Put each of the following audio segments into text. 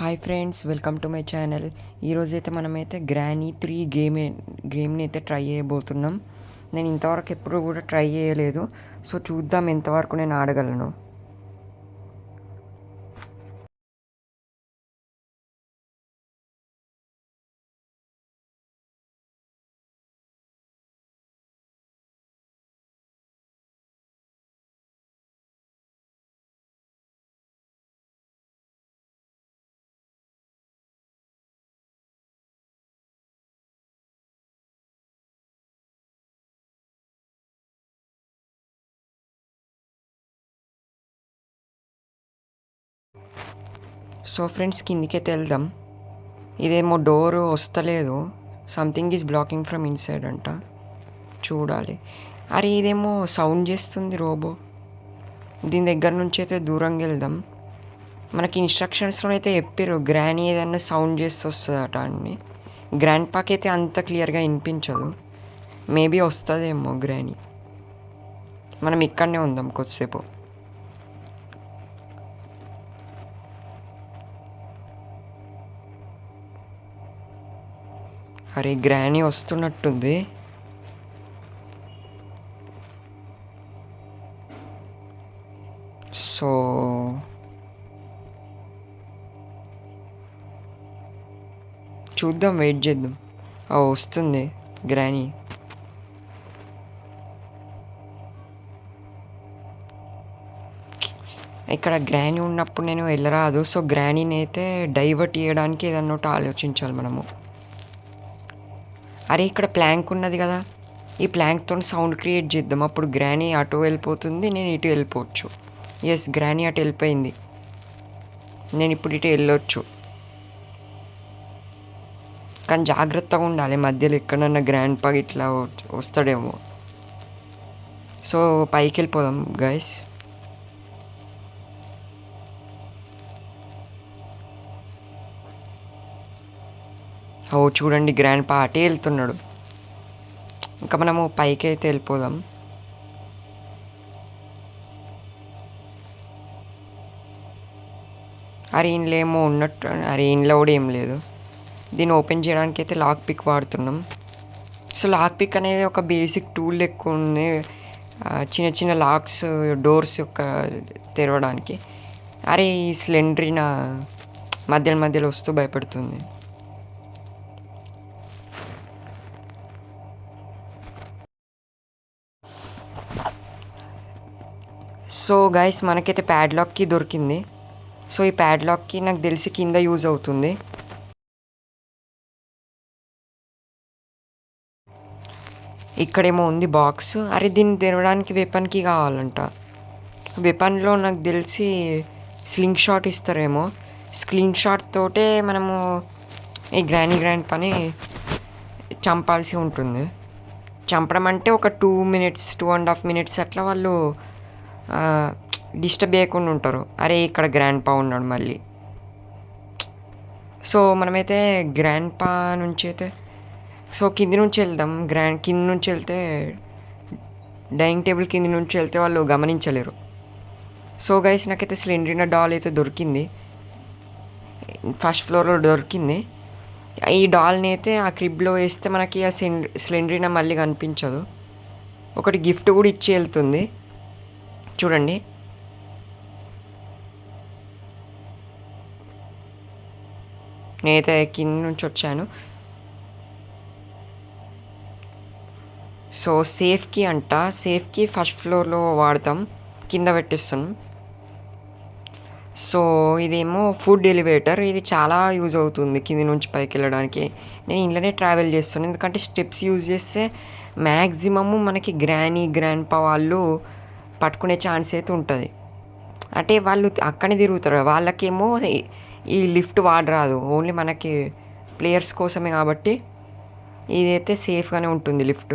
Hi friends, welcome to my channel. ఈరోజైతే మనమైతే granny 3 గేమ్ని అయితే ట్రై చేయబోతున్నాం. నేను ఇంతవరకు ఎప్పుడు కూడా ట్రై చేయలేదు. సో చూద్దాం ఎంతవరకు నేను ఆడగలను. సో ఫ్రెండ్స్, కిందికైతే వెళ్దాం. ఇదేమో డోర్ వస్తలేదు. Something is blocking from inside అంట. చూడాలి. అరే ఇదేమో సౌండ్ చేస్తుంది రోబో. దీని దగ్గర నుంచి అయితే దూరంగా వెళ్దాం. మనకి ఇన్స్ట్రక్షన్స్లో అయితే చెప్పారు గ్రానీ ఏదైనా సౌండ్ చేస్తూ వస్తుందట అని. గ్రాండ్ పాకి అయితే అంత క్లియర్గా వినిపించదు. మేబీ వస్తుందేమో గ్రానీ. మనం ఇక్కడనే ఉందాం కొద్దిసేపు. అరే గ్రానీ వస్తున్నట్టుంది. సో చూద్దాం, వెయిట్ చేద్దాం. వస్తుంది గ్రానీ. ఇక్కడ గ్రానీ ఉన్నప్పుడు నేను వెళ్ళరాదు. సో గ్రానీని అయితే డైవర్ట్ చేయడానికి ఏదన్నా ఒకటి ఆలోచించాలి మనము. అరే ఇక్కడ ప్లాంక్ ఉన్నది కదా, ఈ ప్లాంక్తో సౌండ్ క్రియేట్ చేద్దాం. అప్పుడు గ్రానీ అటు వెళ్ళిపోతుంది, నేను ఇటు వెళ్ళిపోవచ్చు. ఎస్, గ్రానీ అటు వెళ్ళిపోయింది. నేను ఇప్పుడు ఇటు వెళ్ళొచ్చు. కానీ జాగ్రత్తగా ఉండాలి, మధ్యలో ఎక్కడన్నా గ్రాండ్ పా ఇట్లా వస్తాడేమో. సో పైకి వెళ్ళిపోదాం గైస్. చూడండి, గ్రాండ్ పా అటే వెళ్తున్నాడు. ఇంకా మనము పైకి అయితే వెళ్ళిపోదాం. అరే ఇంట్లో ఏమో ఉన్నట్టు. అరే ఇంట్లో కూడా ఏం లేదు. దీన్ని ఓపెన్ చేయడానికి అయితే లాక్ పిక్ వాడుతున్నాం. సో లాక్ పిక్ అనేది ఒక బేసిక్ టూల్ లెక్క ఉంది, చిన్న చిన్న లాక్స్ డోర్స్ యొక్క తెరవడానికి. అరే ఈ స్లెండ్రీన మధ్యలో వస్తూ భయపడుతుంది. సో గైస్, మనకైతే ప్యాడ్లాక్కి దొరికింది. సో ఈ ప్యాడ్లాక్కి నాకు తెలిసి కింద యూజ్ అవుతుంది. ఇక్కడేమో ఉంది బాక్స్. అరే దీన్ని తెరవడానికి వెపన్కి కావాలంట. వెపన్లో నాకు తెలిసి స్లింగ్ షాట్ ఇస్తారేమో. స్లింగ్ షాట్ తోటే మనము ఈ గ్రాండ్ పని చంపాల్సి ఉంటుంది. చంపడం అంటే ఒక 2 minutes 2.5 minutes అట్లా వాళ్ళు డిస్టర్బ్ చేయకుండా ఉంటారు. అరే ఇక్కడ గ్రాండ్ పా ఉన్నాడు మళ్ళీ. సో మనమైతే గ్రాండ్ పా నుంచి అయితే సో కింది నుంచి వెళ్దాం. కింది నుంచి వెళ్తే డైనింగ్ టేబుల్ కింది నుంచి వెళ్తే వాళ్ళు గమనించలేరు. సో గైస్, నాకైతే స్లెండ్రీనా డాల్ అయితే దొరికింది. ఫస్ట్ ఫ్లోర్లో దొరికింది. ఈ డాల్ని అయితే ఆ క్రిబ్లో వేస్తే మనకి ఆ స్లెండ్రీనా మళ్ళీ కనిపించదు. ఒకటి గిఫ్ట్ కూడా ఇచ్చి వెళ్తుంది, చూడండి. నేనైతే కింద నుంచి వచ్చాను. సో సేఫ్కి అంట, సేఫ్కి ఫస్ట్ ఫ్లోర్లో వాడతాం, కింద పెట్టిస్తున్నాం. సో ఇదేమో ఫుడ్ ఎలివేటర్. ఇది చాలా యూజ్ అవుతుంది కింది నుంచి పైకి వెళ్ళడానికి. నేను ఇంట్లోనే ట్రావెల్ చేస్తున్నాను, ఎందుకంటే స్టెప్స్ యూజ్ చేస్తే మ్యాక్సిమము మనకి గ్రాండ్ పా వాళ్ళు పట్టుకునే ఛాన్స్ అయితే ఉంటుంది. అంటే వాళ్ళు అక్కడే తిరుగుతారు, వాళ్ళకేమో ఈ లిఫ్ట్ వాడరాదు. ఓన్లీ మనకి ప్లేయర్స్ కోసమే కాబట్టి ఇదైతే సేఫ్గానే ఉంటుంది లిఫ్ట్.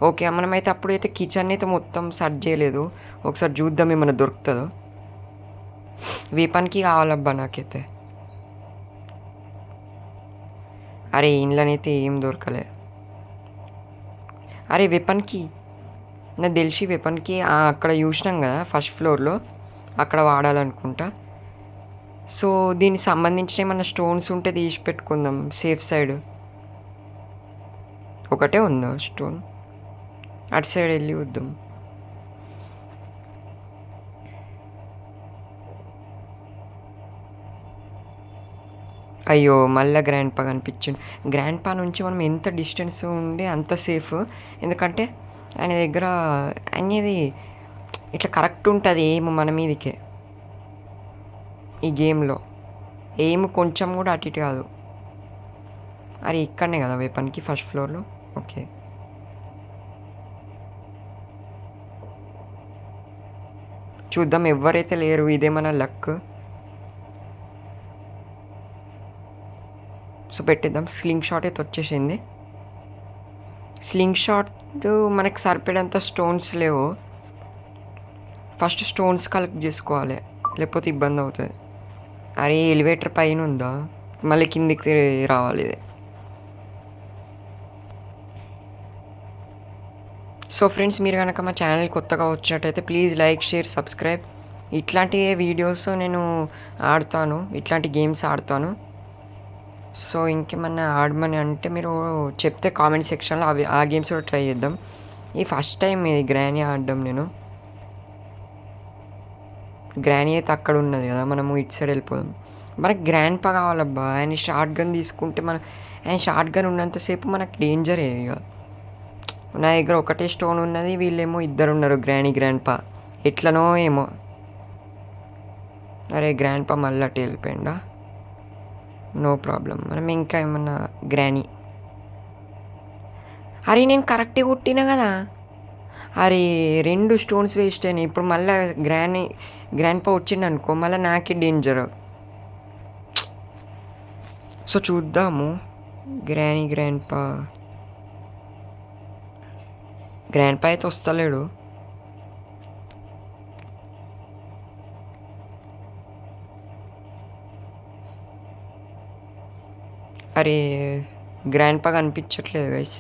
ఓకే, మనమైతే అప్పుడైతే కిచెన్ అయితే మొత్తం సర్చ్ చేయలేదు. ఒకసారి చూద్దాం ఏమైనా దొరుకుతుందో. వెపన్కి కావాలబ్బా నాకైతే. అరే ఇంట్లోనైతే ఏం దొరకలే. అరే వెపన్కి నాకు తెలిసి వెపన్కి అక్కడ చూసినాం కదా ఫస్ట్ ఫ్లోర్లో, అక్కడ వాడాలనుకుంటా. సో దీనికి సంబంధించిన ఏమన్నా స్టోన్స్ ఉంటే తీసి పెట్టుకుందాం సేఫ్ సైడ్. ఒకటే ఉందా స్టోన్? అటు సైడ్ వెళ్ళి వద్దాం. అయ్యో మళ్ళీ గ్రాండ్ పా కనిపించింది. గ్రాండ్ పా నుంచి మనం ఎంత డిస్టెన్స్ ఉంటే అంత సేఫ్. ఎందుకంటే ఆయన దగ్గర అనేది ఇట్లా కరెక్ట్ ఉంటుంది ఏం మన మీదకే ఈ గేమ్లో. ఏం కొంచెం కూడా అటు ఇటు కాదు. అరే ఇక్కడనే కదా వెపన్కి ఫస్ట్ ఫ్లోర్లో. ఓకే చూద్దాం. ఎవరైతే లేరు, ఇదే మన లక్. సో పెట్టిద్దాం. స్లింగ్ షాట్ అయితే వచ్చేసింది. స్లింగ్ షాట్ మనకి సరిపడేంత స్టోన్స్ లేవు. ఫస్ట్ స్టోన్స్ కలెక్ట్ చేసుకోవాలి, లేకపోతే ఇబ్బంది అవుతుంది. అరే ఎలివేటర్ పైన ఉందా? మళ్ళీ కిందికి రావాలి ఇది. సో ఫ్రెండ్స్, మీరు కనుక మా ఛానల్ కొత్తగా వచ్చినట్టయితే ప్లీజ్ లైక్, షేర్, సబ్స్క్రైబ్. ఇట్లాంటి వీడియోస్ నేను ఆడతాను, ఇట్లాంటి గేమ్స్ ఆడతాను. సో ఇంకేమన్నా ఆడమని అంటే మీరు చెప్తే కామెంట్ సెక్షన్లో అవి ఆ గేమ్స్ కూడా ట్రై చేద్దాం. ఈ ఫస్ట్ టైం ఇది గ్రానీ ఆడడం నేను. గ్రానీ అయితే అక్కడ ఉన్నది కదా, మనము ఇటు సైడ్ వెళ్ళిపోదాం. మనకి గ్రాండ్ పా కావాలబ్బా. ఆయన షార్ట్ గన్ తీసుకుంటే ఆయన షార్ట్ గన్ ఉన్నంతసేపు మనకు డేంజరే ఇక. నా దగ్గర ఒకటే స్టోన్ ఉన్నది, వీళ్ళేమో ఇద్దరు ఉన్నారు గ్రాండ్ పా. ఎట్లనో ఏమో. అరే గ్రాండ్ పా మళ్ళీ అటు వెళ్ళిపోయిందా? No problem. మనం ఇంకా ఏమన్నా గ్రానీ. అరే నేను కరెక్టే కొట్టినా కదా. అరే 2 స్టోన్స్ వేస్ట్ అయినాయి. ఇప్పుడు మళ్ళీ గ్రాండ్ పా వచ్చిండు అనుకో, మళ్ళీ నాకే డేంజర్. సో చూద్దాము. గ్రాండ్ పా అయితే వస్తలేడు. అరే గ్రాండ్ పా కనిపించట్లేదు గైస్.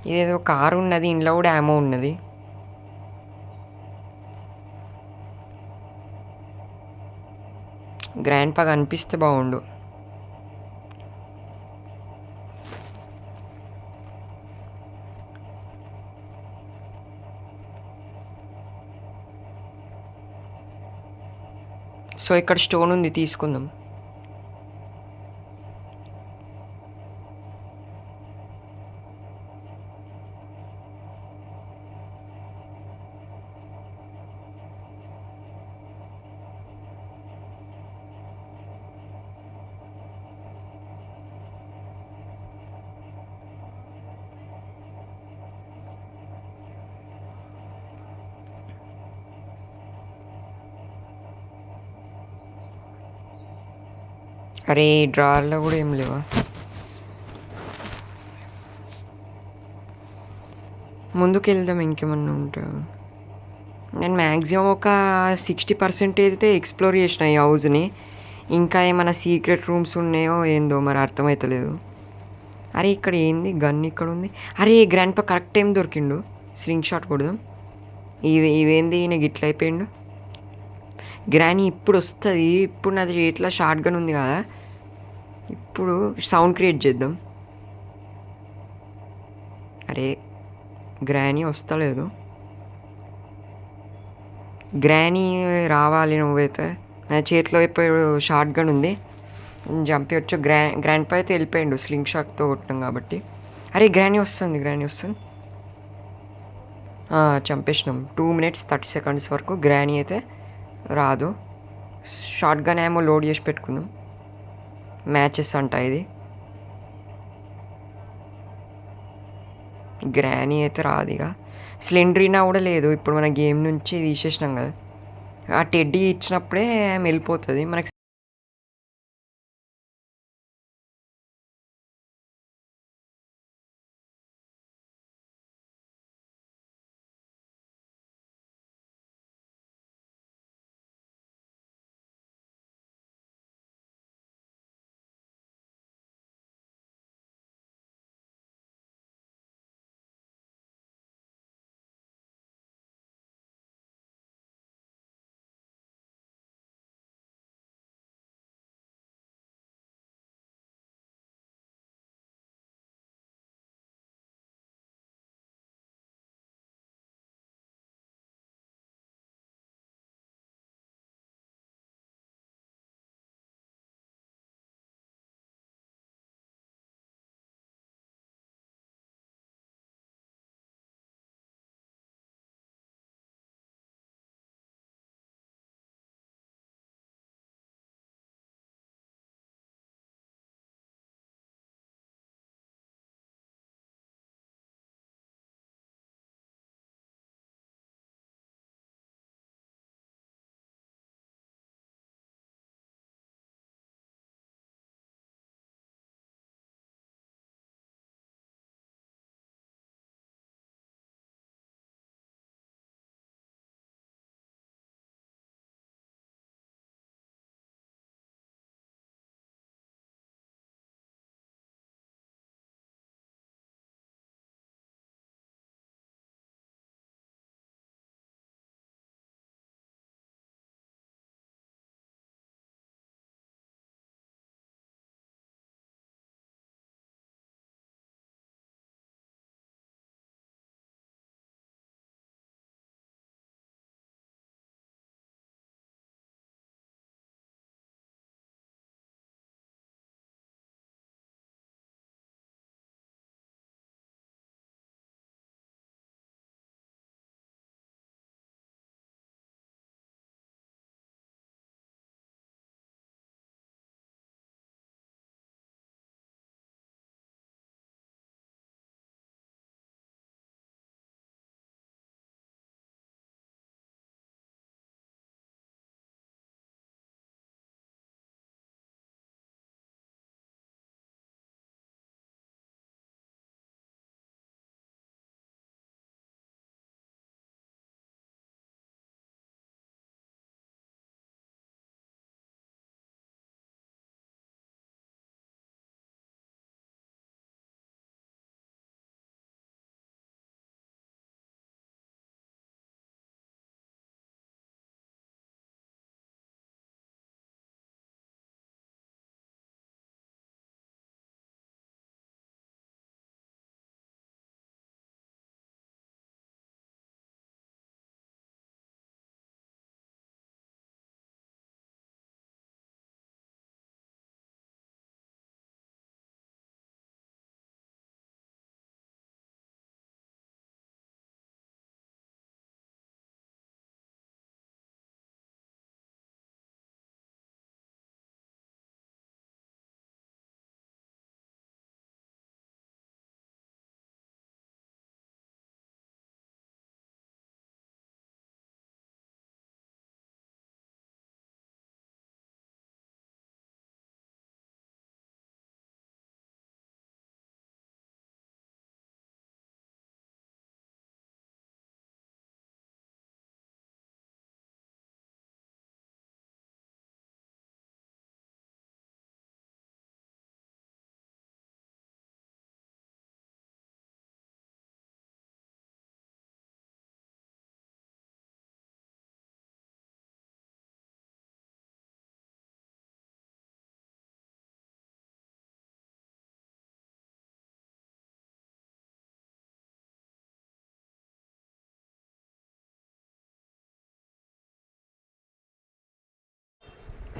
ఇదేదో కారు ఉన్నది, ఇంట్లో కూడా యామో ఉన్నది. గ్రాండ్ పా కనిపిస్తే బాగుండు. సో ఇక్కడ స్టోన్ ఉంది, తీసుకుందాం. అరే డ్రార్లో కూడా ఏం లేవా? ముందుకు వెళ్దాం, ఇంకేమన్నా ఉంటా. నేను మ్యాక్సిమం ఒక 60% అయితే ఎక్స్ప్లోర్ చేసిన ఈ హౌస్ని. ఇంకా ఏమైనా సీక్రెట్ రూమ్స్ ఉన్నాయో ఏందో మరి అర్థమవుతలేదు. అరే ఇక్కడ ఏంది గన్ ఇక్కడ ఉంది. అరే గ్రాండ్ పా కరెక్ట్ టైం దొరికిండు. స్లింగ్ షాట్ కొడదాం. ఇదేంది ఈయన గిట్ల అయిపోయిండు. గ్రానీ ఇప్పుడు వస్తుంది. ఇప్పుడు నాది చేతిలో షార్ట్ గన్ ఉంది కదా, ఇప్పుడు సౌండ్ క్రియేట్ చేద్దాం. అరే గ్రానీ వస్తలేదు. గ్రానీ రావాలి నువ్వైతే. నా చేతిలో ఇప్పుడు షార్ట్ గన్ ఉంది, చంపేయచ్చు. గ్రాండ్ పా అయితే వెళ్ళిపోయిండు స్లింగ్ షాట్తో కొట్టాం కాబట్టి. అరే గ్రానీ వస్తుంది. చంపేసినాం. 2 minutes 30 seconds వరకు గ్రానీ అయితే రాదు. షార్ట్ గన్ ఏమో లోడ్ చేసి పెట్టుకుందాం. మ్యాచెస్ అంట ఇది. గ్రానీ అయితే రాదు ఇక. స్లెండ్రీనా కూడా లేదు, ఇప్పుడు మన గేమ్ నుంచి తీసేసినాం కదా. ఆ టెడ్డీ ఇచ్చినప్పుడే వెళ్ళిపోతుంది మనకి.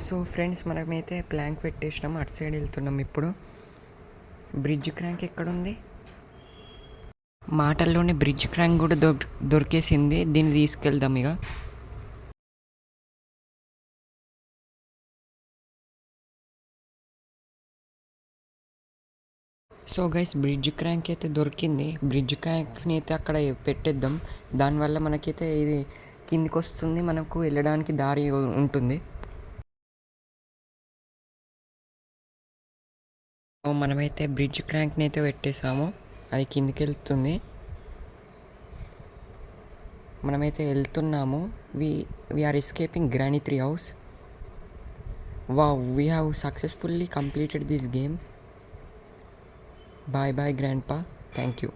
సో ఫ్రెండ్స్ మనమైతే ప్లాంక్ పెట్టేసినాం, అటు సైడ్ వెళ్తున్నాం ఇప్పుడు. బ్రిడ్జ్ క్రాంక్ ఎక్కడుంది? మాటల్లోనే బ్రిడ్జ్ క్రాంక్ కూడా దొరికేసింది. దీన్ని తీసుకెళ్దాం ఇక. సో గైస్, బ్రిడ్జ్ క్రాంక్ అయితే దొరికింది. బ్రిడ్జ్ క్రాంక్ని అయితే అక్కడ పెట్టేద్దాం. దానివల్ల మనకైతే ఇది కిందికి వస్తుంది, మనకు వెళ్ళడానికి దారి ఉంటుంది. మనమైతే బ్రిడ్జ్ క్రాంక్ని అయితే పెట్టేసాము, అది కిందికి వెళ్తుంది. మనమైతే వెళ్తున్నాము. We are escaping granny tree house. Wow, we have successfully completed this game. Bye bye grandpa, thank you.